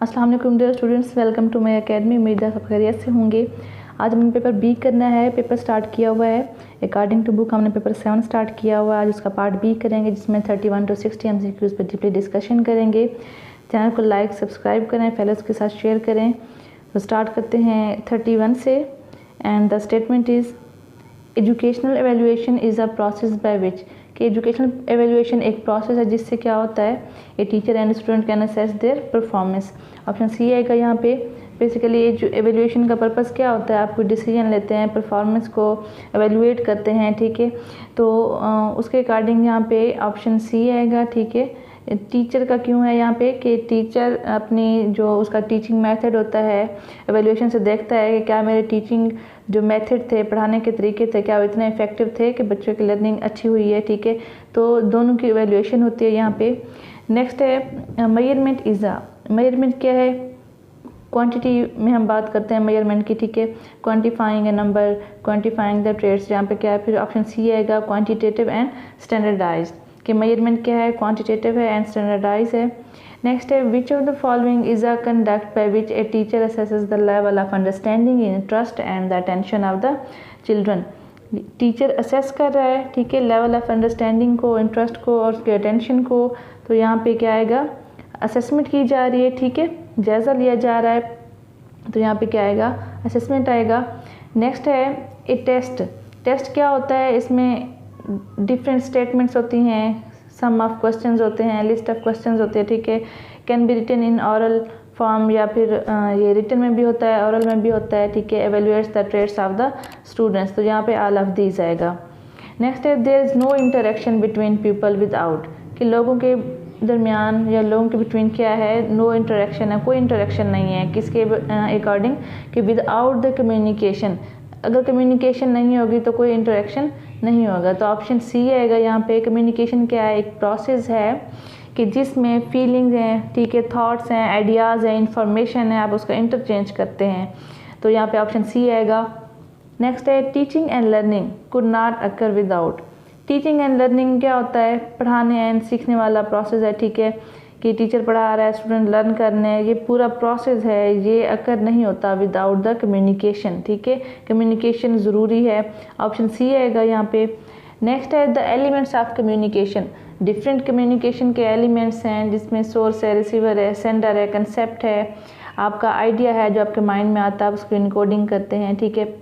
अस्सलाम वालेकुम dear students, welcome to my academy. उम्मीद है सब खैरियत से होंगे। आज हमने पेपर बी करना है, पेपर स्टार्ट किया हुआ है। अकॉर्डिंग टू बुक हमने पेपर 7 स्टार्ट किया हुआ है। आज उसका पार्ट बी करेंगे जिसमें 31 to 60 MCQs पर डीपली डिस्कशन करेंगे। चैनल को लाइक सब्सक्राइब करें, फेलोज के साथ शेयर करें। तो स्टार्ट करते हैं 31 से। And the statement is educational evaluation is a process by which, कि एजुकेशनल एवेल्यूएशन एक प्रोसेस है जिससे क्या होता है, a teacher and student can assess their performance. Option C आएगा यहाँ पे। बेसिकली ये जो एवेल्यूएशन का पर्पस क्या होता है, आप कोई डिसीजन लेते हैं, परफॉर्मेंस को एवेल्यूएट करते हैं, ठीक है। तो उसके अकॉर्डिंग यहाँ पे ऑप्शन सी आएगा, ठीक है। टीचर का क्यों है यहाँ पे कि टीचर अपनी जो उसका टीचिंग मेथड होता है एवेल्यूएशन से देखता है कि क्या मेरे टीचिंग जो मेथड थे, पढ़ाने के तरीके थे, क्या वो इतने इफेक्टिव थे कि बच्चों की लर्निंग अच्छी हुई है, ठीक है। तो दोनों की एवेल्यूएशन होती है यहाँ पे। नेक्स्ट है मेजरमेंट इज़ अ, मेजरमेंट क्या है, क्वांटिटी में हम बात करते हैं मेजरमेंट की, ठीक है। Quantifying a number, quantifying the traits, यहाँ पे क्या है, फिर ऑप्शन सी आएगा क्वांटिटेटिव एंड स्टैंडर्डाइज, कि मेजरमेंट क्या है, क्वांटिटेटिव है एंड स्टैंडर्डाइज है। नेक्स्ट है which of the following is a conduct by which a teacher assesses the level of understanding, interest and the attention of the children. Teacher assess कर रहा है, ठीक है, लेवल ऑफ अंडरस्टैंडिंग को, interest को और उसके अटेंशन को। तो यहाँ पे क्या आएगा, असेसमेंट की जा रही है, ठीक है, जायज़ा लिया जा रहा है। तो यहाँ पे क्या आएगा, असेसमेंट आएगा। नेक्स्ट है ए टेस्ट। टेस्ट क्या होता है, इसमें डिफरेंट स्टेटमेंट्स होती हैं, सम ऑफ क्वेश्चंस होते हैं, लिस्ट ऑफ क्वेश्चंस होते हैं, ठीक है। Can be written in oral form, या फिर ये रिटन में भी होता है, ऑरल में भी होता है, ठीक है। Evaluates the traits of the students, तो यहाँ पे ऑल ऑफ दीज आएगा। नेक्स्ट है there is no interaction between people without, कि लोगों के दरमियान या लोगों के बिटवीन क्या है, नो इंटरेक्शन है, कोई इंटरेक्शन नहीं है। किसके अकॉर्डिंग, कि विदाउट द कम्युनिकेशन, अगर कम्युनिकेशन नहीं होगी तो कोई इंटरेक्शन नहीं होगा। तो ऑप्शन सी आएगा यहाँ पे। कम्युनिकेशन क्या है, एक प्रोसेस है कि जिसमें फीलिंग्स हैं, ठीक है, थॉट्स हैं, आइडियाज़ हैं, इंफॉर्मेशन है, आप उसका इंटरचेंज करते हैं। तो यहाँ पे ऑप्शन सी आएगा। नेक्स्ट है teaching and learning could not occur without. Teaching and learning क्या होता है, पढ़ाने एंड सीखने वाला प्रोसेस है, ठीक है, कि टीचर पढ़ा रहा है, स्टूडेंट लर्न करने, ये पूरा प्रोसेस है, ये अकर नहीं होता विदाउट द कम्युनिकेशन, ठीक है। कम्युनिकेशन ज़रूरी है, ऑप्शन सी आएगा यहाँ पे। नेक्स्ट है the elements of communication. Different communication के एलिमेंट्स हैं जिसमें सोर्स है, रिसीवर है, सेंडर है, कंसेप्ट है, आपका आइडिया है जो आपके माइंड में आता है, आप उसको इनकोडिंग करते हैं, ठीक है।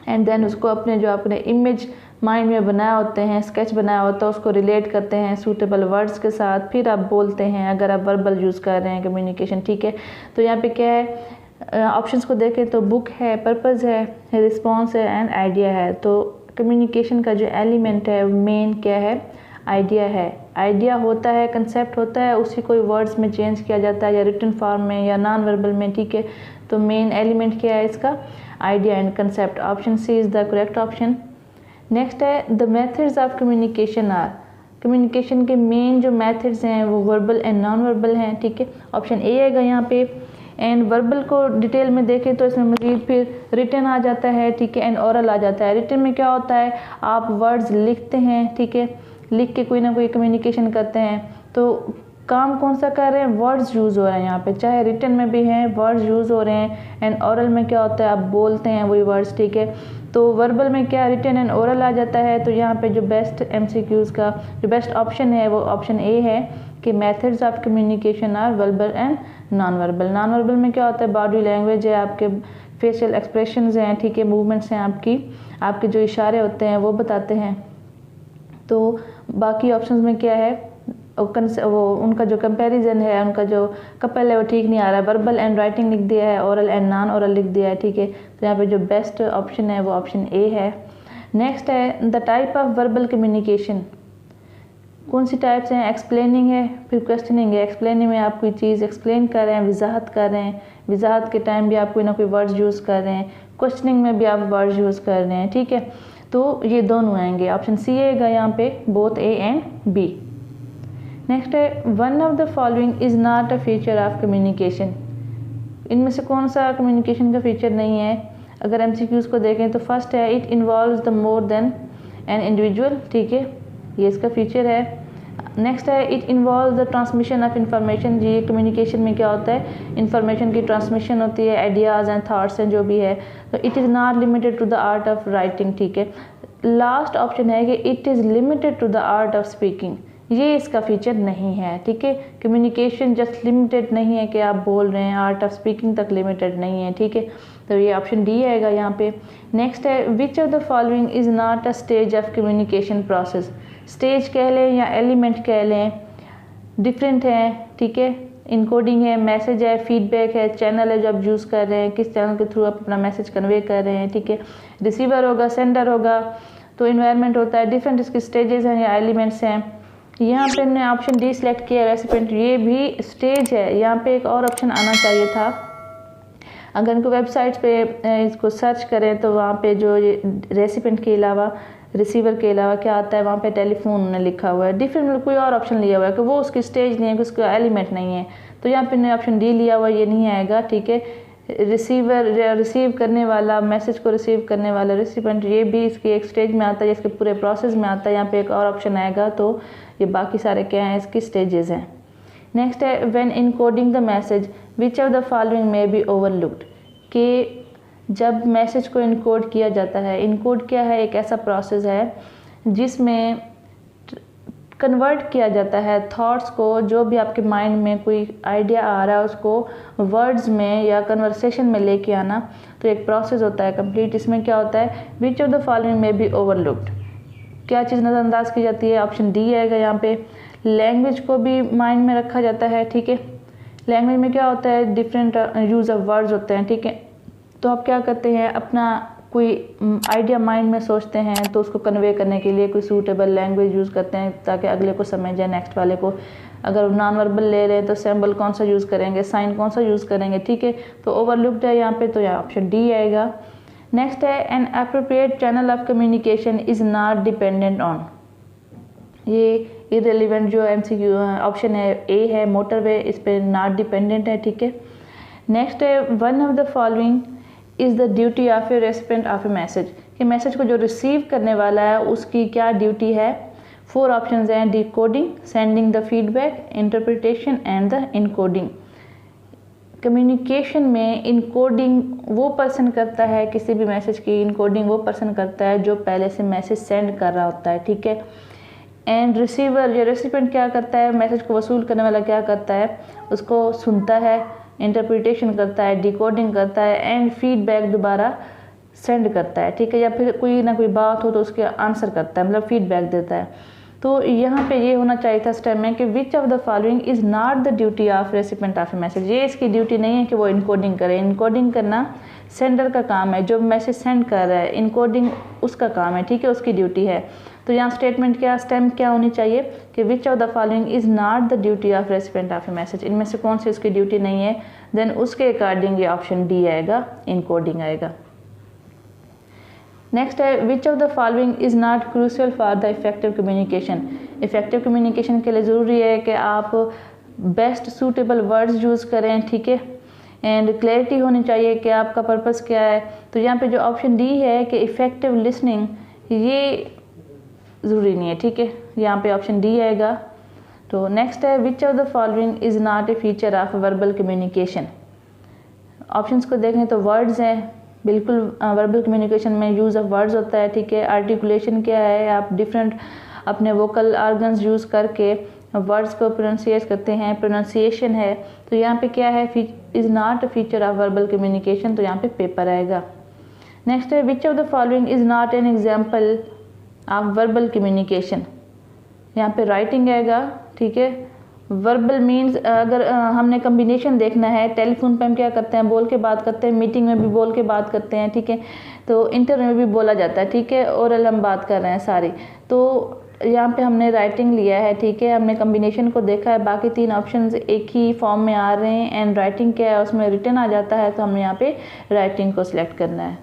एंड देन उसको अपने जो आपने इमेज माइंड में बनाया होते हैं, स्केच बनाया होता है, उसको रिलेट करते हैं सूटेबल वर्ड्स के साथ, फिर आप बोलते हैं अगर आप वर्बल यूज़ कर रहे हैं कम्युनिकेशन, ठीक है। तो यहाँ पे क्या है, ऑप्शंस को देखें तो बुक है, पर्पज़ है, रिस्पॉन्स है एंड आइडिया है। तो कम्युनिकेशन का जो एलिमेंट है मेन क्या है, आइडिया है। आइडिया होता है, कंसेप्ट होता है, उसी कोई वर्ड्स में चेंज किया जाता है या रिटन फॉर्म में या नॉन वर्बल में, ठीक है। तो मेन एलिमेंट क्या है इसका, idea and concept. Option C is the correct option. Next है the methods of communication are. Communication के मेन जो मेथड्स हैं वो वर्बल एंड नॉन वर्बल हैं, ठीक है। ऑप्शन ए आएगा यहाँ पे। एंड वर्बल को डिटेल में देखें तो इसमें मज़ीद फिर रिटन आ जाता है, ठीक है, एंड ओरल आ जाता है। रिटन में क्या होता है, आप वर्ड्स लिखते हैं, ठीक है, लिख के कोई ना कोई कम्युनिकेशन करते हैं। तो काम कौन सा कर रहे हैं, वर्ड्स यूज़ हो रहे हैं यहाँ पे, चाहे रिटन में भी हैं वर्ड्स यूज़ हो रहे हैं। एंड ओरल में क्या होता है, आप बोलते हैं वही वर्ड्स, ठीक है। तो वर्बल में क्या, रिटन एंड ओरल आ जाता है। तो यहाँ पे जो बेस्ट MCQs का जो बेस्ट ऑप्शन है वो ऑप्शन ए है, कि methods of communication are verbal and non verbal. Non verbal में क्या होता है, बॉडी लैंग्वेज है, आपके फेशियल एक्सप्रेशंस हैं, ठीक है, मूवमेंट्स हैं, आपके जो इशारे होते हैं वो बताते हैं। तो बाकी ऑप्शंस में क्या है, वो उनका जो कंपैरिजन है, उनका जो कपल है वो ठीक नहीं आ रहा है। वर्बल एंड राइटिंग लिख दिया है, ओरल एंड नॉन ओरल लिख दिया है, ठीक है। तो यहाँ पे जो बेस्ट ऑप्शन है वो ऑप्शन ए है। नेक्स्ट है the type of verbal communication. कौन सी टाइप्स हैं, एक्सप्लेनिंग है, फिर क्वेश्चनिंग है। एक्सप्लेनिंग में आप कोई चीज़ एक्सप्लेन कर रहे हैं, वजाहत कर रहे हैं, वजाहत के टाइम भी आप कोई ना कोई वर्ड्स यूज़ कर रहे हैं, क्वेश्चनिंग में भी आप वर्ड्स यूज़ कर रहे हैं, ठीक है। तो ये दोनों आएंगे, ऑप्शन सी आएगा यहाँ पे, both A and B. Next है one of the following is not a feature of communication. इनमें से कौन सा कम्युनिकेशन का फीचर नहीं है। अगर MCQs को देखें तो फर्स्ट है it involves the more than an individual, ठीक है, ये इसका फीचर है। नेक्स्ट है it involve the transmission of information. जी कम्युनिकेशन में क्या होता है, इंफॉर्मेशन की ट्रांसमिशन होती है, आइडियाज़ एंड थाट्स हैं जो भी है। तो it is not limited to the art of writing, ठीक है। लास्ट ऑप्शन है कि it is limited to the art of speaking, ये इसका फीचर नहीं है, ठीक है। कम्युनिकेशन जस्ट लिमिटेड नहीं है कि आप बोल रहे हैं, आर्ट ऑफ स्पीकिंग तक लिमिटेड नहीं है, ठीक है। तो ये ऑप्शन डी आएगा यहाँ पे। नेक्स्ट है which of the following is not a stage of communication process. Stage कह लें या एलिमेंट कह लें, डिफरेंट हैं, ठीक है। इनकोडिंग है, मैसेज है, फीडबैक है, चैनल है जो आप यूज़ कर रहे हैं, किस चैनल के थ्रू आप अपना मैसेज कन्वे कर रहे हैं, ठीक है। रिसीवर होगा, सेंडर होगा, तो इन्वायरमेंट होता है, डिफरेंट इसके स्टेजेस हैं या एलिमेंट्स हैं। यहाँ पे हमने ऑप्शन डी सिलेक्ट किया रेसिपेंट, ये भी स्टेज है। यहाँ पे एक और ऑप्शन आना चाहिए था। अगर इनको वेबसाइट्स पे इसको सर्च करें तो वहाँ पे जो रेसिपेंट के अलावा, रिसीवर के अलावा क्या आता है, वहाँ पे टेलीफोन ने लिखा हुआ है, डिफरेंट मतलब कोई और ऑप्शन लिया हुआ है कि वो उसकी स्टेज नहीं है, कि उसका एलिमेंट नहीं है। तो यहाँ पे ने ऑप्शन डी लिया हुआ, ये नहीं आएगा, ठीक है। रिसीवर रिसीव करने वाला, मैसेज को रिसीव करने वाला रिसिपेंट, ये भी इसकी एक स्टेज में आता है, इसके पूरे प्रोसेस में आता है। यहाँ पे एक और ऑप्शन आएगा, तो ये बाकी सारे क्या हैं, इसकी स्टेजेस हैं। नेक्स्ट है when encoding the message which of the following में बी ओवरलुक्ड, कि जब मैसेज को इनकोड किया जाता है, इनकोड क्या है, एक ऐसा प्रोसेस है जिसमें कन्वर्ट किया जाता है थॉट्स को, जो भी आपके माइंड में कोई आइडिया आ रहा है उसको वर्ड्स में या कन्वर्सेशन में लेके आना। तो एक प्रोसेस होता है कंप्लीट। इसमें क्या होता है, विच ऑफ द फॉलोइंग में बी ओवरलुक्ड, क्या चीज़ नज़रअंदाज की जाती है, ऑप्शन डी आएगा यहाँ पे। लैंग्वेज को भी माइंड में रखा जाता है, ठीक है। लैंग्वेज में क्या होता है, डिफरेंट यूज़ ऑफ वर्ड्स होते हैं, ठीक है। तो आप क्या करते हैं, अपना कोई आइडिया माइंड में सोचते हैं तो उसको कन्वे करने के लिए कोई सूटेबल लैंग्वेज यूज़ करते हैं ताकि अगले को समझ जाए, नेक्स्ट वाले को। अगर नॉन वर्बल ले रहे हैं तो सिंबल कौन सा यूज़ करेंगे, साइन कौन सा यूज़ करेंगे, ठीक है। तो ओवरलुक्ड है यहाँ पे, तो यहाँ ऑप्शन डी आएगा। नेक्स्ट है N appropriate channel of communication is not dependent on, ये इररिलेवेंट जो एमसीक्यू ऑप्शन है ए है, मोटरवे, इस पर नॉट डिपेंडेंट है, ठीक है। नेक्स्ट है one of the following is the duty of A recipient of A message, कि मैसेज को जो रिसीव करने वाला है उसकी क्या ड्यूटी है। 4 ऑप्शंस हैं, decoding, sending the feedback, interpretation and the encoding. Communication में इनकोडिंग वो पर्सन करता है, किसी भी मैसेज की इनकोडिंग वो पर्सन करता है जो पहले से मैसेज सेंड कर रहा होता है, ठीक है। एंड रिसीवर या रेसिपेंट क्या करता है, मैसेज को वसूल करने वाला क्या करता है, उसको सुनता है, इंटरप्रिटेशन करता है, डिकोडिंग करता है एंड फीडबैक दोबारा सेंड करता है, ठीक है। या फिर कोई ना कोई बात हो तो उसके आंसर करता है, मतलब फीडबैक देता है। तो यहाँ पे ये होना चाहिए था स्टेप में कि विच of the following is not the duty of recipient of A message, ये इसकी ड्यूटी नहीं है कि वो इनकोडिंग करे। इनकोडिंग करना सेंडर का काम है, जो मैसेज सेंड कर रहा है, इनकोडिंग उसका काम है, ठीक है, उसकी ड्यूटी है। तो यहाँ स्टेटमेंट क्या, स्टेम क्या होनी चाहिए कि विच of the following is not the duty of recipient of A message, इनमें से कौन सी उसकी ड्यूटी नहीं है, देन उसके अकॉर्डिंग ये ऑप्शन डी आएगा, इनकोडिंग आएगा। नेक्स्ट है which of the following is not crucial for the effective communication. Effective communication के लिए ज़रूरी है कि आप बेस्ट सूटेबल वर्ड्स यूज़ करें, ठीक है, एंड क्लैरिटी होनी चाहिए कि आपका पर्पस क्या है। तो यहाँ पे जो ऑप्शन डी है कि इफ़ेक्टिव लिसनिंग, ये ज़रूरी नहीं है, ठीक है, यहाँ पे ऑप्शन डी आएगा। तो नेक्स्ट है which of the following is not a feature of verbal communication. Options को देखें तो वर्ड्स हैं, बिल्कुल वर्बल कम्युनिकेशन में यूज़ ऑफ वर्ड्स होता है, ठीक है। आर्टिकुलेशन क्या है, आप डिफरेंट अपने वोकल ऑर्गन्स यूज़ करके वर्ड्स को प्रोनाउंसिएट करते हैं, प्रोनाउंसिएशन है। तो यहाँ पे क्या है, is not a feature of verbal communication, तो यहाँ पे पेपर आएगा। नेक्स्ट है which of the following is not an example of verbal communication, यहाँ पे राइटिंग आएगा, ठीक है। वर्बल मीन्स अगर हमने कम्बिनेशन देखना है, टेलीफोन पे हम क्या करते हैं, बोल के बात करते हैं, मीटिंग में भी बोल के बात करते हैं, ठीक है। तो इंटरव्यू में भी बोला जाता है, ठीक है, ओरल हम बात कर रहे हैं सारी। तो यहाँ पे हमने राइटिंग लिया है, ठीक है, हमने कम्बिनेशन को देखा है, बाकी 3 ऑप्शंस एक ही फॉर्म में आ रहे हैं एंड राइटिंग क्या है उसमें रिटन आ जाता है, तो हमें यहाँ पे राइटिंग को सिलेक्ट करना है।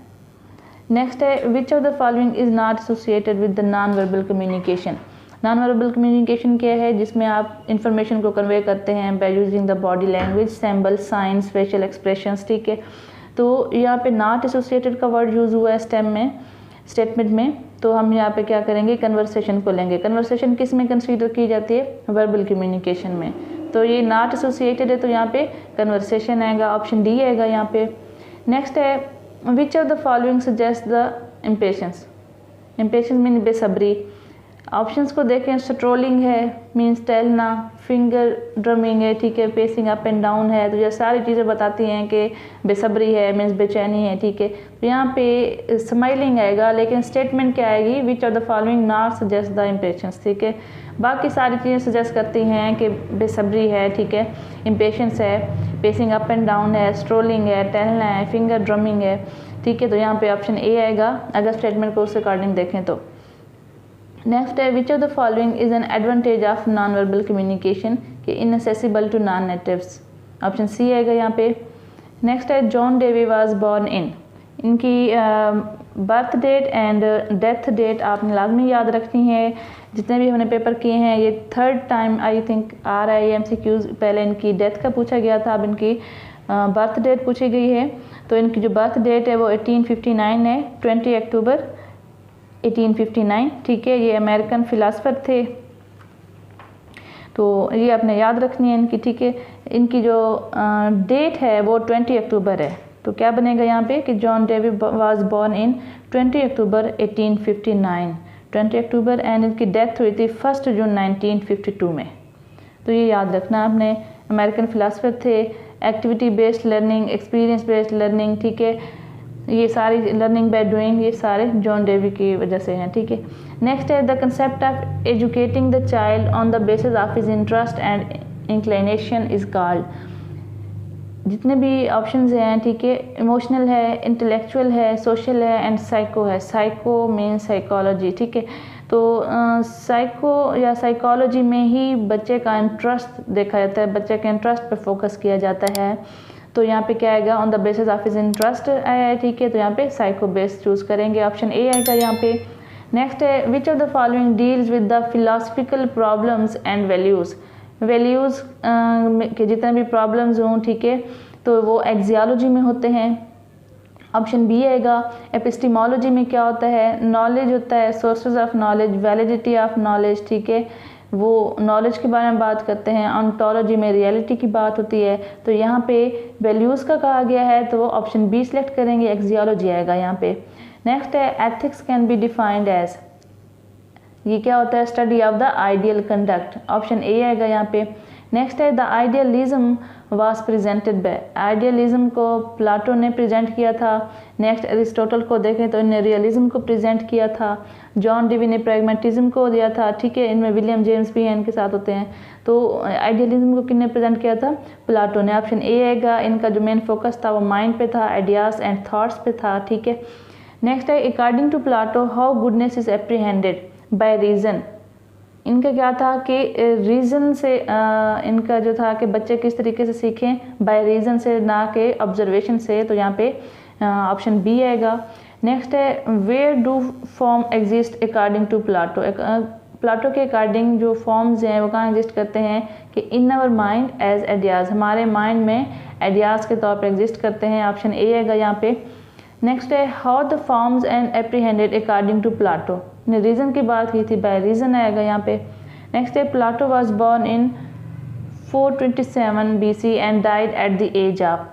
नेक्स्ट है which of the following is not associated with the non verbal communication. Non verbal communication क्या है, जिसमें आप इंफॉर्मेशन को कन्वे करते हैं by using the body language, symbol, science, facial expressions, ठीक है। तो यहाँ पे नॉट एसोसिएटेड का वर्ड यूज़ हुआ है स्टेम में। स्टेटमेंट में, तो हम यहाँ पे क्या करेंगे, कन्वर्सेशन को लेंगे। कन्वर्सेशन किस में कंसीडर की जाती है, वर्बल कम्युनिकेशन में। तो ये नॉट एसोसिएटेड है तो यहाँ पे कन्वर्सेशन आएगा, ऑप्शन डी आएगा यहाँ पे। नेक्स्ट है which of the following suggest the impatience. Impatience mean बेसब्री। ऑप्शंस को देखें, स्ट्रोलिंग है मीन्स टहलना, फिंगर ड्रमिंग है, ठीक है, पेसिंग अप एंड डाउन है, तो ये सारी चीज़ें बताती हैं कि बेसब्री है मीन्स बेचैनी है, ठीक है। तो यहाँ पे स्माइलिंग आएगा, लेकिन स्टेटमेंट क्या आएगी, विच of the following not suggest the impatience, ठीक है। बाकी सारी चीज़ें सजेस्ट करती हैं कि बेसब्री है, ठीक है, इम्पेशंस है, पेसिंग अप एंड डाउन है, स्ट्रोलिंग है, टहलना है, फिंगर ड्रमिंग है, ठीक है। तो यहाँ पे ऑप्शन ए आएगा अगर स्टेटमेंट को उस अकॉर्डिंग देखें तो। नेक्स्ट है which of the following is an advantage of non verbal communication कि inaccessible to non natives, option C आएगा यहाँ पे। नेक्स्ट है John Dewey was born in. इनकी birth date and death date आपने लाजमी याद रखनी है। जितने भी हमने पेपर किए हैं ये थर्ड टाइम आई थिंक आ रहा है MCQs। पहले इनकी डेथ का पूछा गया था, अब इनकी बर्थ डेट पूछी गई है। तो इनकी जो बर्थ डेट है वो 1859 है, 20 अक्टूबर 1859, ठीक है। ये अमेरिकन फ़िलासफ़र थे, तो ये आपने याद रखनी है इनकी, ठीक है। इनकी जो डेट है वो 20 अक्टूबर है, तो क्या बनेगा यहाँ पे कि John Dewey was born in 20 October 1859, 20 October, and इनकी डेथ हुई थी 1 जून 1952 में। तो ये याद रखना आपने, अमेरिकन फ़िलासफ़र थे, activity based learning, experience based learning, ठीक है। ये सारी लर्निंग बाय डूइंग ये सारे जॉन डेवी की वजह से हैं, ठीक है। नेक्स्ट है the concept of educating the child on the basis of his interest and inclination is called. जितने भी ऑप्शंस हैं, ठीक है, इमोशनल है, इंटेलेक्चुअल है, सोशल है एंड साइको है। साइको मीन साइकोलॉजी, ठीक है। तो साइको या साइकोलॉजी में ही बच्चे का इंटरेस्ट देखा जाता है, बच्चे के इंटरेस्ट पर फोकस किया जाता है। तो यहाँ पे क्या आएगा, on the basis of his interest आया है, ठीक है। तो यहाँ पे साइको बेस्ड चूज़ करेंगे, ऑप्शन ए आएगा यहाँ पे। नेक्स्ट है which of the following deals with the philosophical problems and values. Values के जितने भी प्रॉब्लम्स हों, ठीक है, तो वो एक्सियोलॉजी में होते हैं, ऑप्शन बी आएगा। एपिस्टीमोलॉजी में क्या होता है, नॉलेज होता है, sources of knowledge, validity of knowledge, ठीक है, वो नॉलेज के बारे में बात करते हैं। ऑन्टोलॉजी में रियलिटी की बात होती है। तो यहाँ पे वैल्यूज़ का कहा गया है तो वो ऑप्शन बी सिलेक्ट करेंगे, एक्सियोलॉजी आएगा यहाँ पे। नेक्स्ट है ethics can be defined as, ये क्या होता है, study of the ideal conduct, option A आएगा यहाँ पे। नेक्स्ट है the idealism was presented by, idealism को प्लाटो ने प्रेजेंट किया था। नेक्स्ट एरिस्टोटल को देखें तो इन्हें रियलिज्म को प्रेजेंट किया था। जॉन डेवी ने प्रैग्मेटिज्म को दिया था, ठीक है, इनमें विलियम जेम्स भी हैं, इनके साथ होते हैं। तो आइडियलिज्म को किसने प्रेजेंट किया था, प्लाटो ने, ऑप्शन ए आएगा। इनका जो मेन फोकस था वो माइंड पे था, आइडियाज़ एंड थाट्स पे था, ठीक है। नेक्स्ट है according to Plato how goodness is apprehended by reason. इनका क्या था कि रीज़न से इनका जो था कि बच्चे किस तरीके से सीखें, बाय रीज़न से, ना कि ऑब्जर्वेशन से। तो यहाँ पे ऑप्शन बी आएगा। नेक्स्ट है where do form exist according to Plato. Plato के अकॉर्डिंग जो फॉर्म्स हैं वो कहाँ एग्जिस्ट करते हैं कि in our mind as ideas, हमारे माइंड में आइडियाज़ के तौर पर एग्जिस्ट करते हैं, ऑप्शन ए आएगा यहाँ पे। नेक्स्ट है how the forms and apprehended according to Plato, ने रीज़न की बात की थी, बाय रीज़न आएगा यहाँ पे। नेक्स्ट है Plato was born in 427 BC and died at the age of,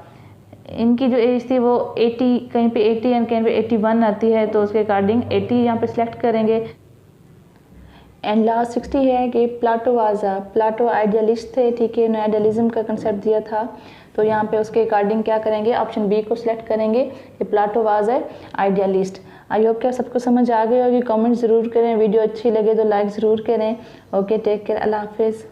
इनकी जो एज थी वो 80, कहीं पे 80 एंड कहीं पे 81 आती है, तो उसके अकॉर्डिंग 80 यहाँ पे सिलेक्ट करेंगे। एंड लास्ट 60 है कि प्लाटो आइडियलिस्ट थे, ठीक है, उन्होंने आइडियलिज्म का कंसेप्ट दिया था। तो यहाँ पे उसके अकॉर्डिंग क्या करेंगे, ऑप्शन बी को सिलेक्ट करेंगे कि Plato was a idealist. I hope क्या सबको समझ आ गई होगी। कमेंट ज़रूर करें, वीडियो अच्छी लगे तो लाइक ज़रूर करें। ओके, टेक केयर, अल्लाह हाफिज़।